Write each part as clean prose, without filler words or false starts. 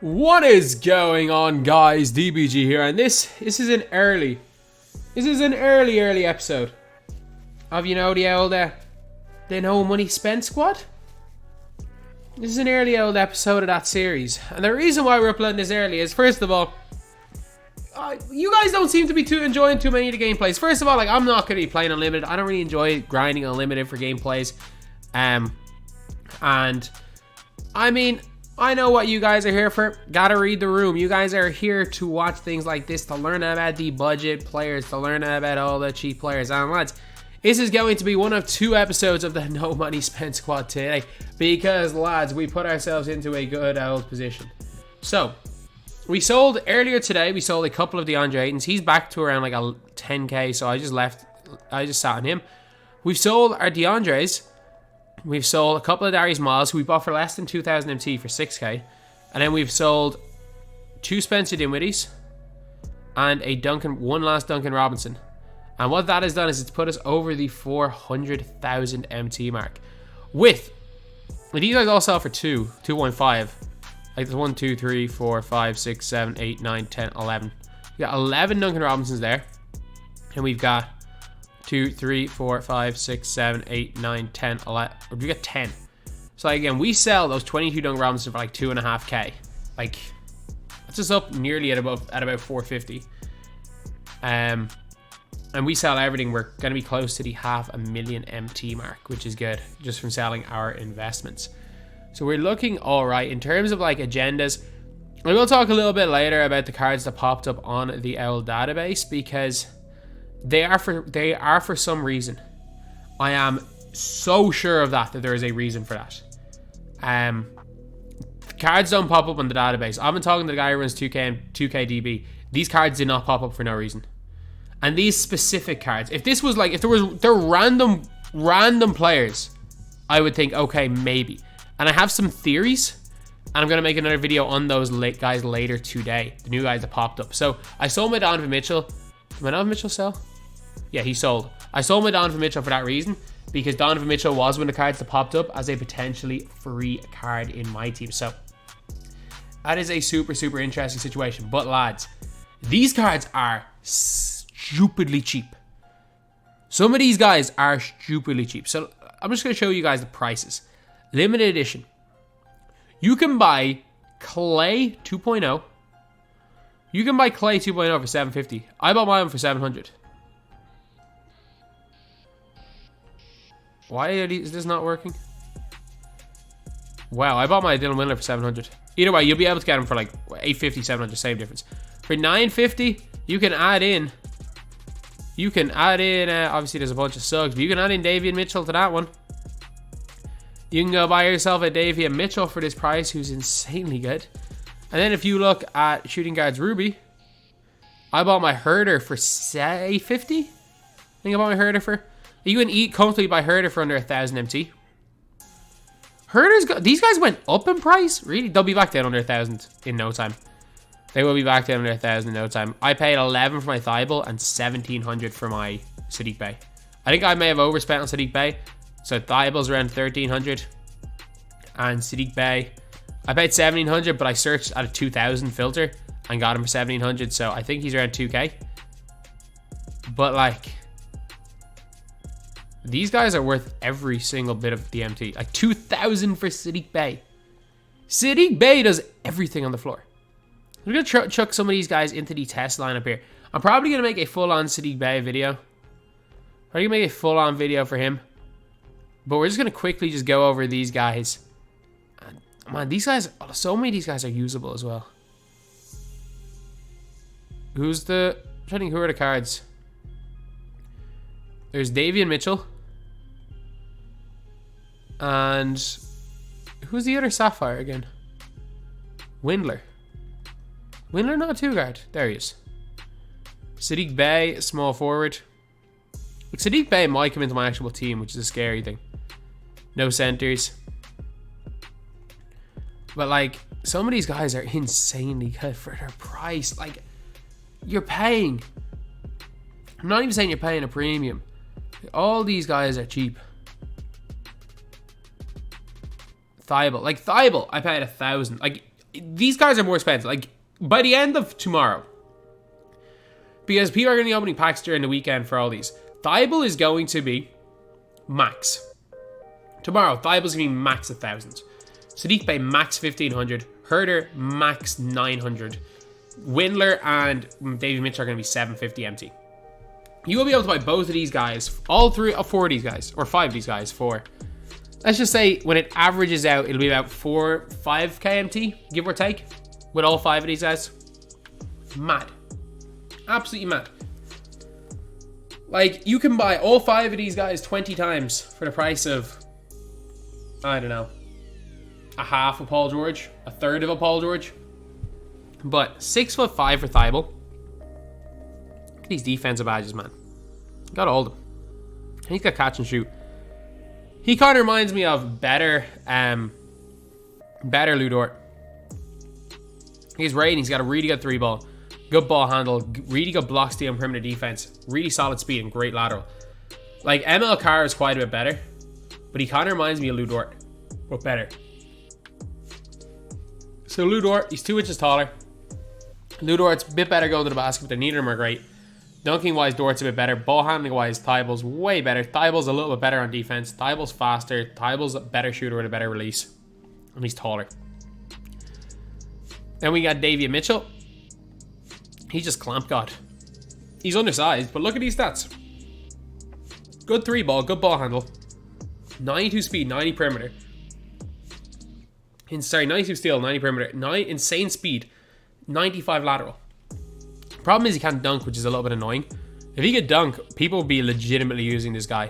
What is going on, guys? DBG here, and this is an early episode of the No Money Spent squad. This is an early old episode of that series, and the reason why we're uploading this early is, first of all, you guys don't seem to be enjoying too many of the gameplays. First of all, I'm not going to be playing Unlimited. I don't really enjoy grinding Unlimited for gameplays, and I mean, I know what you guys are here for. Gotta read the room. You guys are here to watch things like this, to learn about the budget players, to learn about all the cheap players. And lads, this is going to be one of 2 episodes of the No Money Spent squad today, because lads, we put ourselves into a good old position. So we sold earlier today. We sold a couple of DeAndre Aytons. He's back to around like a 10k, so I just sat on him. We've sold our DeAndres. We've sold a couple of Darius Miles, who we bought for less than 2,000 MT for 6k. And then we've sold 2 Spencer Dinwiddies and one last Duncan Robinson. And what that has done is it's put us over the 400,000 MT mark. These guys all sell for 2.5. Like there's 1, 2, 3, 4, 5, 6, 7, 8, 9, 10, 11. We got 11 Duncan Robinsons there. And we've got 2, 3, 4, 5, 6, 7, 8, 9, 10, 11. We got 10. So again, we sell those 22 Duncan Robinson for like 2.5k. Like, that's just up nearly at about 450. And we sell everything. We're going to be close to the 500,000 MT mark, which is good, just from selling our investments. So we're looking all right in terms of like agendas. I will talk a little bit later about the cards that popped up on the owl database, because they are for some reason. I am so sure of that there is a reason for that. Cards don't pop up on the database. I've been talking to the guy who runs 2K and 2KDB. These cards did not pop up for no reason. And these specific cards, if they're random players, I would think, okay, maybe. And I have some theories, and I'm going to make another video on those guys later today, the new guys that popped up. So I sold my Donovan Mitchell. Did my Donovan Mitchell sell? Yeah, he sold. I sold my Donovan Mitchell for that reason, because Donovan Mitchell was one of the cards that popped up as a potentially free card in my team. So that is a super interesting situation. But lads, these cards are stupidly cheap. Some of these guys are stupidly cheap. So I'm just going to show you guys the prices. Limited edition. You can buy Clay 2.0. You can buy Clay 2.0 for 750. I bought mine for 700. Why is this not working? Wow, I bought my Dylan Windler for 700. Either way, you'll be able to get him for like 850, 700, same difference. For 950, you can add in. Obviously there's a bunch of sugs, but you can add in Davion Mitchell to that one. You can go buy yourself a Davion Mitchell for this price, who's insanely good. And then if you look at shooting guards Ruby, I bought my Herder for 850. I think I bought my Herder for. You can eat comfortably by Herder for under 1,000 MT. These guys went up in price. Really, they'll be back down under 1,000 in no time. They will be back down under 1,000 in no time. I paid 11 for my Thibault and 1,700 for my Sadiq Bey. I think I may have overspent on Sadiq Bey. So Thibault's around 1,300, and Sadiq Bey, I paid 1,700, but I searched at a 2,000 filter and got him for 1,700. So I think he's around 2k. But like, these guys are worth every single bit of the MT. Like 2,000 for Sadiq Bey. Sadiq Bey does everything on the floor. We're going to chuck some of these guys into the test lineup here. I'm probably going to make a full-on Sadiq Bey video. Probably going to make a full-on video for him. But we're just going to quickly just go over these guys. And, man, these guys, so many of these guys are usable as well. I'm trying to think, who are the cards? There's Davion Mitchell. And who's the other Sapphire again? Windler. Windler, not a 2-guard. There he is. Sadiq Bey, small forward. Sadiq Bey might come into my actual team, which is a scary thing. No centers. But like, some of these guys are insanely good for their price. Like, you're paying. I'm not even saying you're paying a premium. All these guys are cheap. Thibault. Like, Thibault, I paid 1,000. Like, these guys are more expensive. Like, by the end of tomorrow, because people are going to be opening packs during the weekend for all these, Thibault is going to be max. Tomorrow, Thibault's going to be max 1,000. Sadiq Bey max 1,500. Herder max 900. Windler and Davion Mitchell are going to be 750 MT. You will be able to buy both of these guys, all 3 or 4 of these guys, or 5 of these guys for, let's just say when it averages out, it'll be about 5k MT, give or take, with all 5 of these guys. Mad. Absolutely mad. Like, you can buy all 5 of these guys 20 times for the price of, I don't know, a half of Paul George, a third of a Paul George. But 6'5" for Thibault. Look at these defensive badges, man. Got all of them. And he's got catch and shoot. He kind of reminds me of better Lu Dort. He's rating. He's got a really good 3-ball. Good ball handle. Really good block steal and perimeter defense. Really solid speed and great lateral. Like, ML Carr is quite a bit better. But he kind of reminds me of Lu Dort. But better. So Lu Dort, he's 2 inches taller. Lu Dort's a bit better going to the basket, but neither of them are great. Dunking wise, Dort's a bit better. Ball handling wise, Thibault's way better. Thibault's a little bit better on defense. Thibault's faster. Thibault's a better shooter with a better release. And he's taller. Then we got Davion Mitchell. He's just clamp god. He's undersized, but look at these stats. Good 3-ball, good ball handle. 92 speed, 90 perimeter. 92 steal, 90 perimeter. Insane speed, 95 lateral. Problem is he can't dunk, which is a little bit annoying. If he could dunk, people would be legitimately using this guy.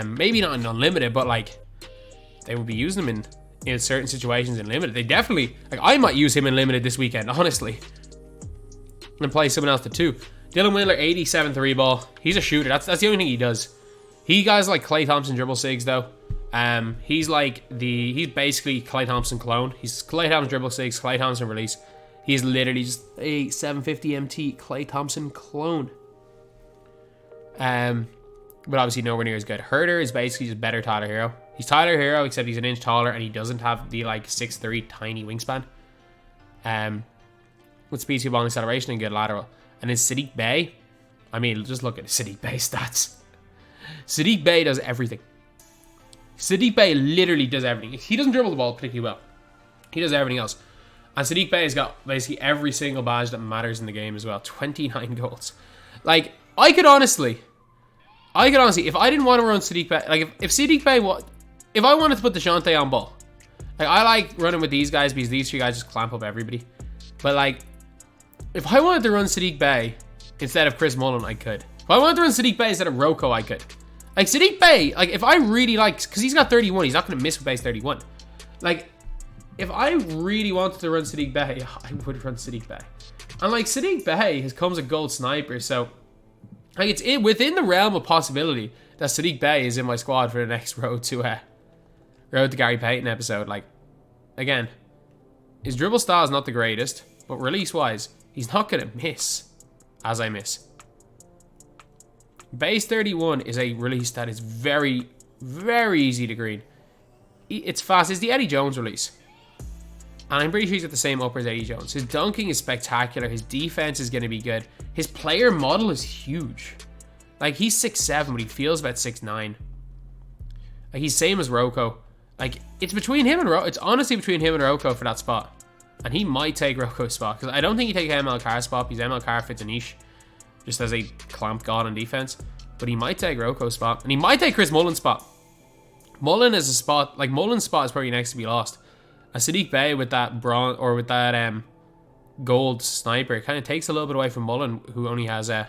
Maybe not in unlimited, but like they would be using him in certain situations in limited. They definitely, like, I might use him in limited this weekend, honestly. And play someone else to 2. Dylan Windler, 87 3-ball. He's a shooter. That's the only thing he does. He guys like Klay Thompson dribble sigs though. He's basically Klay Thompson clone. He's Klay Thompson dribble sigs, Klay Thompson release. He's literally just a 750 MT Klay Thompson clone. But obviously nowhere near as good. Herder is basically just better Tyler Hero. He's Tyler Hero, except he's an inch taller and he doesn't have the like 6'3" tiny wingspan. With speed, speed, ball, acceleration, and good lateral. And then Sadiq Bey, I mean, just look at Sadiq Bey stats. Sadiq Bey does everything. Sadiq Bey literally does everything. He doesn't dribble the ball particularly well. He does everything else. And Sadiq Bey has got basically every single badge that matters in the game as well. 29 goals. Like, I could honestly, if I didn't want to run Sadiq Bey, like if Sadiq Bey, if I wanted to put DeJounte on ball, like I like running with these guys because these 3 guys just clamp up everybody. But like, if I wanted to run Sadiq Bey instead of Chris Mullin, I could. If I wanted to run Sadiq Bey instead of Rocco, I could. Like Sadiq Bey, like if I really like, because he's got 31, he's not going to miss with Bey's 31. Like, if I really wanted to run Sadiq Bey, I would run Sadiq Bey. And like Sadiq Bey comes a gold sniper, so like it's within the realm of possibility that Sadiq Bey is in my squad for the next Road to Gary Payton episode. Like, again, his dribble style is not the greatest, but release wise, he's not going to miss as I miss. Base 31 is a release that is very, very easy to green. It's fast. It's the Eddie Jones release. And I'm pretty sure he's got the same upper as Eddie Jones. His dunking is spectacular. His defense is going to be good. His player model is huge. Like, he's 6'7", but he feels about 6'9". Like, he's same as Rocco. Like, it's between him and Rocco. It's honestly between him and Rocco for that spot. And he might take Rocco's spot. Because I don't think he takes ML Carr's spot. Because ML Carr fits a niche. Just as a clamp god on defense. But he might take Rocco's spot. And he might take Chris Mullin's spot. Mullin is a spot. Like, Mullin's spot is probably next to be lost. A Sadiq Bey with that bronze, or with that gold sniper, kind of takes a little bit away from Mullin, who only has it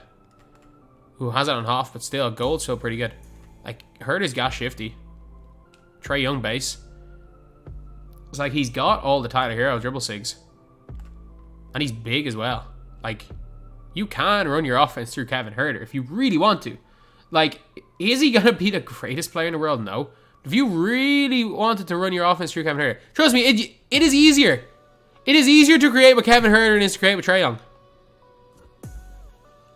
on half, but still, gold's still pretty good. Like, Herder's gas shifty. Trae Young base. It's like he's got all the Tyler Hero dribble sigs. And he's big as well. Like, you can run your offense through Kevin Herder if you really want to. Like, is he going to be the greatest player in the world? No. If you really wanted to run your offense through Kevin Herder, trust me, it is easier. It is easier to create with Kevin Herder than it is to create with Trae Young.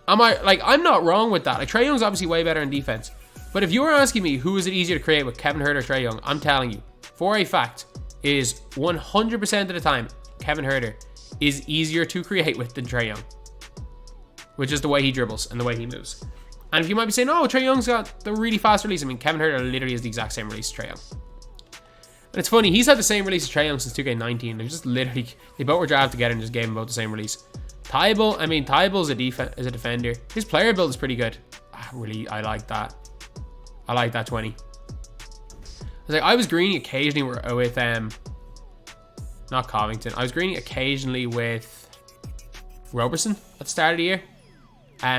I'm not wrong with that. Like, Trae Young's obviously way better in defense. But if you were asking me who is it easier to create with Kevin Herder or Trae Young, I'm telling you, for a fact, is 100% of the time, Kevin Herter is easier to create with than Trae Young, which is the way he dribbles and the way he moves. And if you might be saying, oh, Trae Young's got the really fast release. I mean, Kevin Herter literally has the exact same release as Trae Young. And it's funny, he's had the same release as Trae Young since 2K19. They just literally, they both were drafted together and just gave him both the same release. Tybal, I mean, Tybal's is a defender. His player build is pretty good. I like that. I like that 20. I was greening occasionally with not Covington. I was greening occasionally with Roberson at the start of the year.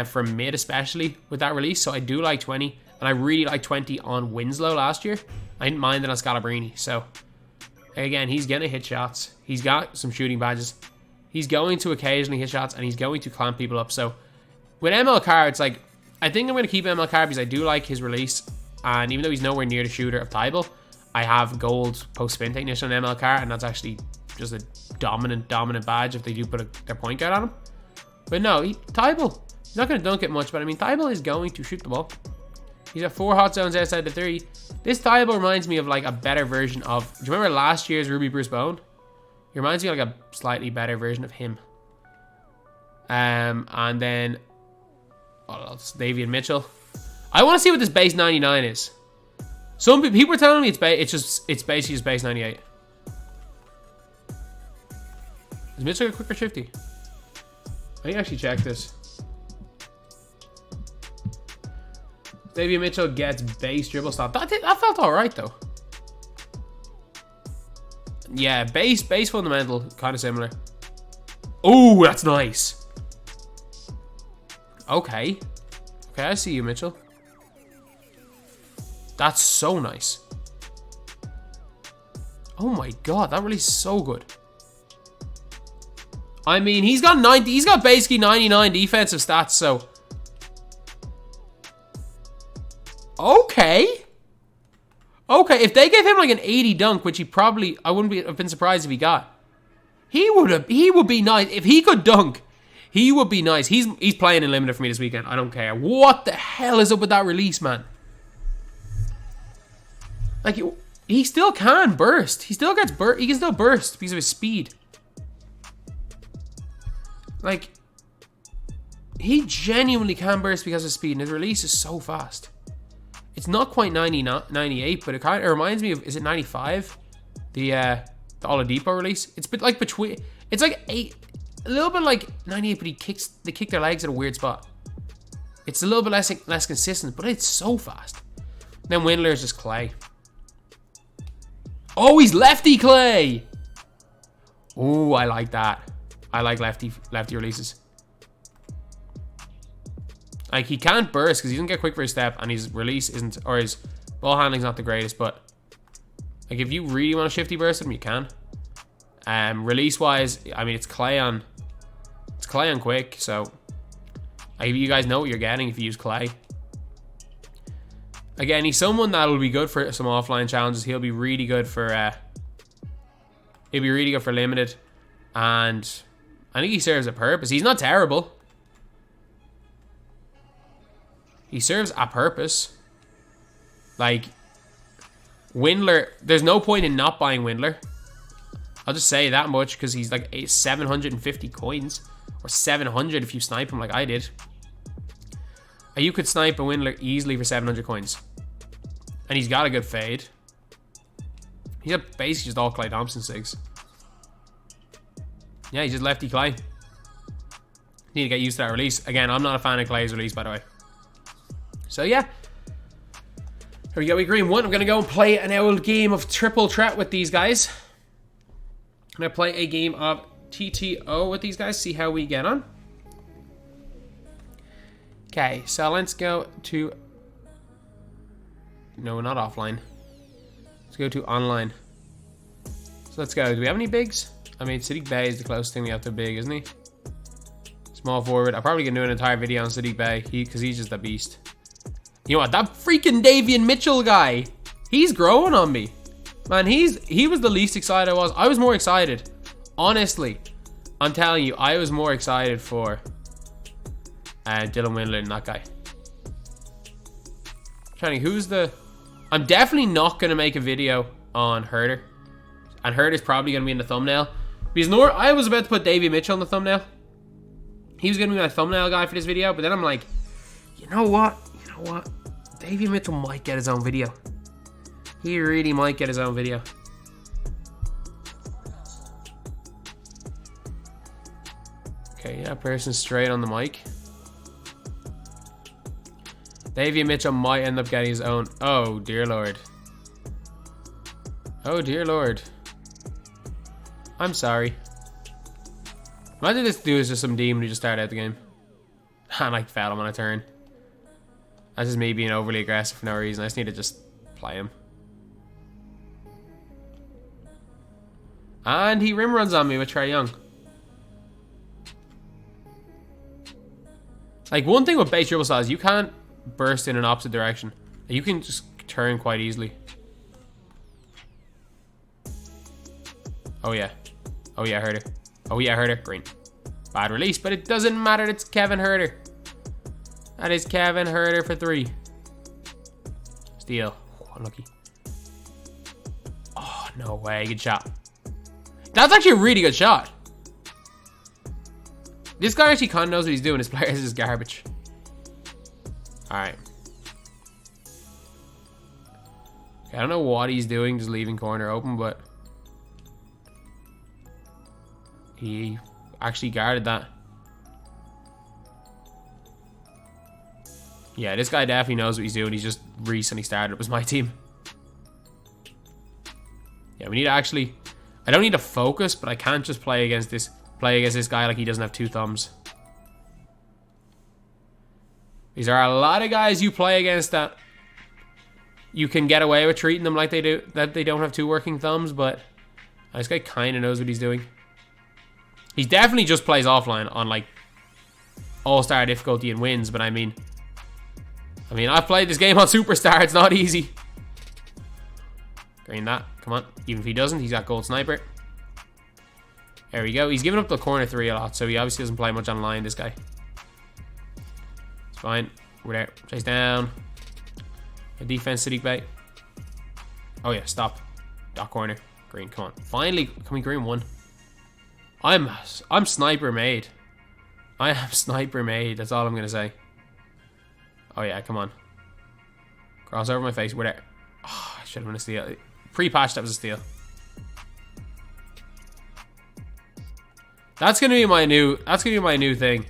From mid especially with that release. So I do like 20. And I really like 20 on Winslow last year. I didn't mind it on Scalabrine. So again, he's going to hit shots. He's got some shooting badges. He's going to occasionally hit shots and he's going to clamp people up. So with MLK, it's like, I think I'm going to keep MLK because I do like his release. And even though he's nowhere near the shooter of Tybal, I have gold post-spin technician on MLK, and that's actually just a dominant badge if they do put their point guard on him. But no, Tybal, he's not going to dunk it much, but I mean, Tybal is going to shoot the ball. He's got 4 hot zones outside the 3. This Tybal reminds me of like a better version of, do you remember last year's Ruby Bruce Bowen? He reminds me of like a slightly better version of him. And then, what else? Davion Mitchell. I want to see what this base 99 is. Some people are telling me it's basically just base 98. Is Mitchell a quicker shifty? I need to actually check this. Davion Mitchell gets base dribble stop. That felt alright though. Yeah, base fundamental, kind of similar. Oh, that's nice. Okay, I see you, Mitchell. That's so nice. Oh my god, that release is so good. I mean, he's got basically 99 defensive stats, so okay, if they gave him like an 80 dunk, which I wouldn't have been surprised if he got. He would be nice if he could dunk. He would be nice. He's playing in limited for me this weekend. I don't care. What the hell is up with that release, man? Like, he still can burst. He still gets burst. He can still burst because of his speed. Like, he genuinely can burst because of his speed, and his release is so fast. It's not quite 98, but it reminds me of, is it 95? The Oladipo release. It's like between. It's like a little bit like 98, but they kick their legs at a weird spot. It's a little bit less consistent, but it's so fast. Then Windler is just Clay. Oh, he's lefty Clay. Oh, I like that. I like lefty releases. Like, he can't burst because he doesn't get quick for his step, and his release isn't, or his ball handling's not the greatest. But like, if you really want to shifty burst him, you can. Release wise, I mean, it's Clay on quick, so you guys know what you're getting if you use Clay. Again, he's someone that'll be good for some offline challenges. He'll be really good for limited, and I think he serves a purpose. He's not terrible. He serves a purpose. Like, Windler, there's no point in not buying Windler. I'll just say that much, because he's like 750 coins, or 700 if you snipe him like I did. And you could snipe a Windler easily for 700 coins. And he's got a good fade. He's basically just all Klay Thompson sigs. Yeah, he's just lefty Klay. Need to get used to that release. Again, I'm not a fan of Klay's release, by the way. So yeah. Here we go, we green one. I'm going to go and play an old game of triple threat with these guys. I'm going to play a game of TTO with these guys, see how we get on. Okay, so let's go to... No, not offline. Let's go to online. So let's go. Do we have any bigs? I mean, Sadiq Bey is the closest thing we have to big, isn't he? Small forward. I'm probably going to do an entire video on Sadiq Bey, because he's just a beast. You know what? That freaking Davion Mitchell guy, he's growing on me. Man, he was the least excited I was. I was more excited. Honestly, I'm telling you, I was more excited for Dylan Windler than that guy. Trying to, who's the... I'm definitely not going to make a video on Herter. And Herter's probably going to be in the thumbnail. Because I was about to put Davion Mitchell on the thumbnail. He was going to be my thumbnail guy for this video, but then I'm like, you know what? Davion Mitchell might get his own video. He really might get his own video. Okay, yeah, person straight on the mic. Davion Mitchell might end up getting his own. Oh, dear Lord. Oh, dear Lord. I'm sorry. Imagine this dude is just some demon who just started out the game. And I fell him on a turn. That's just me being overly aggressive for no reason. I just need to just play him. And he rim runs on me with Trae Young. Like, one thing with base dribble style is you can't burst in an opposite direction. You can just turn quite easily. Oh yeah. Oh yeah, Herder. Oh yeah, Herder. Green. Bad release, but it doesn't matter. It's Kevin Herder. That is Kevin Herder for 3. Steal. Oh, unlucky. Oh, no way. Good shot. That's actually a really good shot. This guy actually kind of knows what he's doing. His players is garbage. Alright. Okay, I don't know what he's doing, just leaving corner open, but he actually guarded that. Yeah, this guy definitely knows what he's doing. He's just recently started up as my team. Yeah, we need to actually... I don't need to focus, but I can't just play against this guy like he doesn't have 2 thumbs. These are a lot of guys you play against that you can get away with treating them like they do, that they don't have 2 working thumbs, but this guy kind of knows what he's doing. He definitely just plays offline on like all-star difficulty and wins, but I mean, I've played this game on Superstar. It's not easy. Green that. Come on. Even if he doesn't, he's got gold sniper. There we go. He's giving up the corner 3 a lot, so he obviously doesn't play much online, this guy. It's fine. We're there. Chase down. A defense city bait. Oh yeah, stop. Dot corner. Green, come on. Finally, can we green 1? I'm sniper made. I am sniper made. That's all I'm gonna say. Oh yeah, come on. Cross over my face. We're there. Oh, I should have been a steal. Pre-patch, that was a steal. That's gonna be my new thing.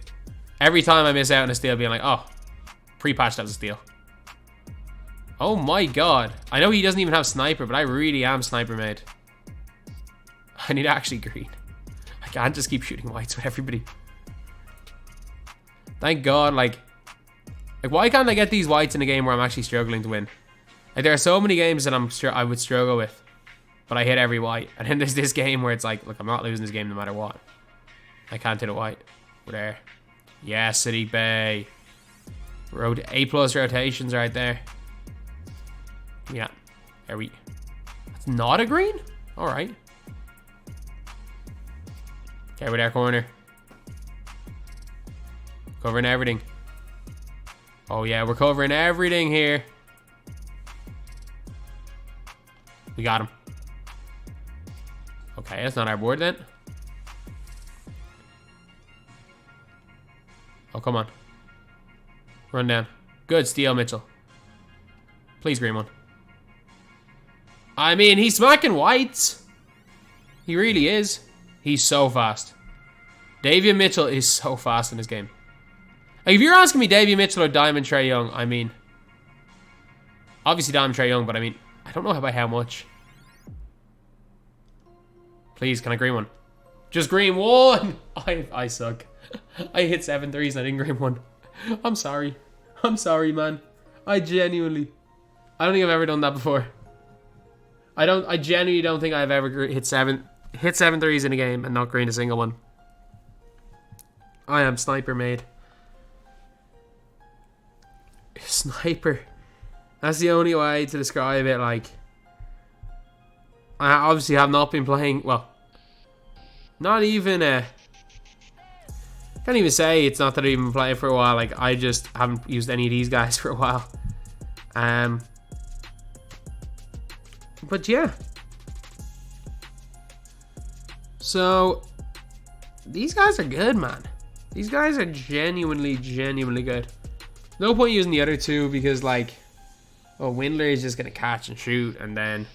Every time I miss out on a steal, being like, oh, pre-patch, that was a steal. Oh my god. I know he doesn't even have sniper, but I really am sniper made. I need to actually green. I can't just keep shooting whites with everybody. Thank god, like why can't I get these whites in a game where I'm actually struggling to win? Like, there are so many games that I would struggle with, but I hit every white. And then there's this game where it's like, look, I'm not losing this game no matter what. I can't hit a white. We're there. Yeah, City Bay. A+ rotations right there. Yeah. There we... That's not a green? Alright. Okay, we're there, corner. Covering everything. Oh yeah, we're covering everything here. We got him. Okay, that's not our board then. Oh, come on. Run down. Good steal, Mitchell. Please green 1. I mean, he's smacking whites. He really is. He's so fast. Davion Mitchell is so fast in this game. Like, if you're asking me Davion Mitchell or Diamond Trae Young, I mean, obviously Diamond Trae Young, but I mean, I don't know by how much. Please, can I green 1? Just green 1. I suck. I hit 7 threes and I didn't green 1. I'm sorry. I'm sorry, man. I don't think I've ever done that before. I genuinely don't think I've ever hit 7 threes in a game and not green a single one. I am sniper made. Sniper. That's the only way to describe it. Like, I obviously have not been playing, well, not even can't even say it's not that I've even played for a while. Like, I just haven't used any of these guys for a while. But yeah. So these guys are good, man. These guys are genuinely good. No point using the other two because, like, oh, Windler is just gonna catch and shoot, and then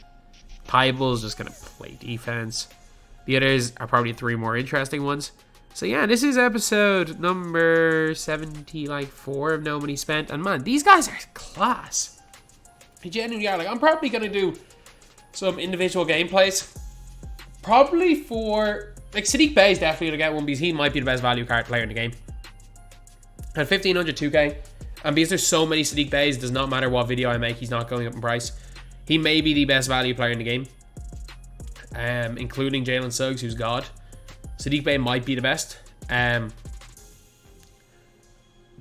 Tyball's just gonna play defense. The others are probably 3 more interesting ones. So yeah, this is episode number 74 of No Money Spent, and man, these guys are class. They genuinely are. Like, I'm probably gonna do some individual gameplays. Probably for, like, Sadiq Bey is definitely gonna get one because he might be the best value card player in the game. At 1500 2K, and because there's so many Sadiq Beys, it does not matter what video I make, he's not going up in price. He may be the best value player in the game, including Jalen Suggs, who's God. Sadiq Bey might be the best.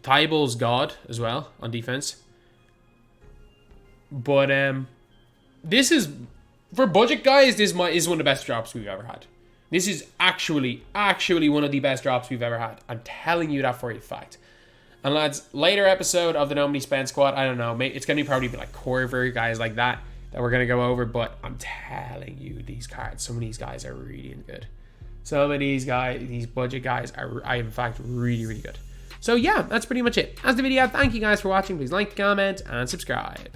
Tyball's God as well on defense. But this is, for budget guys, this is one of the best drops we've ever had. This is actually one of the best drops we've ever had. I'm telling you that for a fact. And lads, later episode of the No Money Spent squad, I don't know, it's going to probably be like Corver, guys like that we're going to go over. But I'm telling you, these cards, some of these guys are really good. Some of these guys, these budget guys are in fact really good. So yeah, that's pretty much it. That's the video. Thank you guys for watching. Please like, comment, and subscribe.